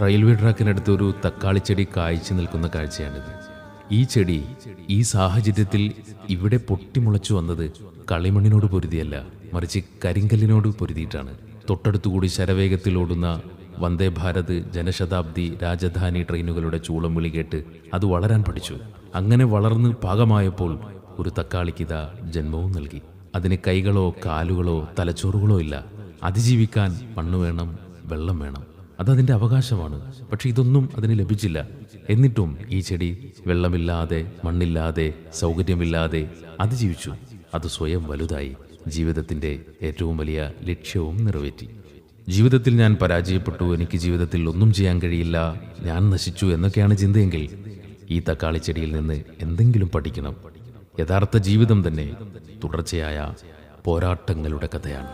Railway ട്രാക്കിനടുത്ത് ഒരു തക്കാളിച്ചെടി കായ്ച്ചു നിൽക്കുന്ന കാഴ്ചയാണിത്. ഈ ചെടി ഈ സാഹചര്യത്തിൽ ഇവിടെ പൊട്ടിമുളച്ചു വന്നത് കളിമണ്ണിനോട് പൊരുതിയല്ല, മറിച്ച് കരിങ്കല്ലിനോട് പൊരുതിയിട്ടാണ്. തൊട്ടടുത്തുകൂടി ശരവേഗത്തിൽ ഓടുന്ന വന്ദേ ഭാരത്, ജനശതാബ്ദി, രാജധാനി ട്രെയിനുകളുടെ ചൂളം വിളി കേട്ട് അത് വളരാൻ പഠിച്ചു. അങ്ങനെ വളർന്ന് പാകമായപ്പോൾ ഒരു തക്കാളിക്കിതാ ജന്മവും നൽകി. അതിന് കൈകളോ കാലുകളോ തലച്ചോറുകളോ ഇല്ല. അതിജീവിക്കാൻ മണ്ണ് വേണം, വെള്ളം വേണം, അതതിൻ്റെ അവകാശമാണ്. പക്ഷെ ഇതൊന്നും അതിന് ലഭിച്ചില്ല. എന്നിട്ടും ഈ ചെടി വെള്ളമില്ലാതെ, മണ്ണില്ലാതെ, സൗകര്യമില്ലാതെ അതിജീവിച്ചു. അത് സ്വയം വലുതായി ജീവിതത്തിൻ്റെ ഏറ്റവും വലിയ ലക്ഷ്യവും നിറവേറ്റി. ജീവിതത്തിൽ ഞാൻ പരാജയപ്പെട്ടു, എനിക്ക് ജീവിതത്തിൽ ഒന്നും ചെയ്യാൻ കഴിയില്ല, ഞാൻ നശിച്ചു എന്നൊക്കെയാണ് ചിന്തയെങ്കിൽ ഈ തക്കാളി ചെടിയിൽ നിന്ന് എന്തെങ്കിലും പഠിക്കണം. യഥാർത്ഥ ജീവിതം തന്നെ തുടർച്ചയായ പോരാട്ടങ്ങളുടെ കഥയാണ്.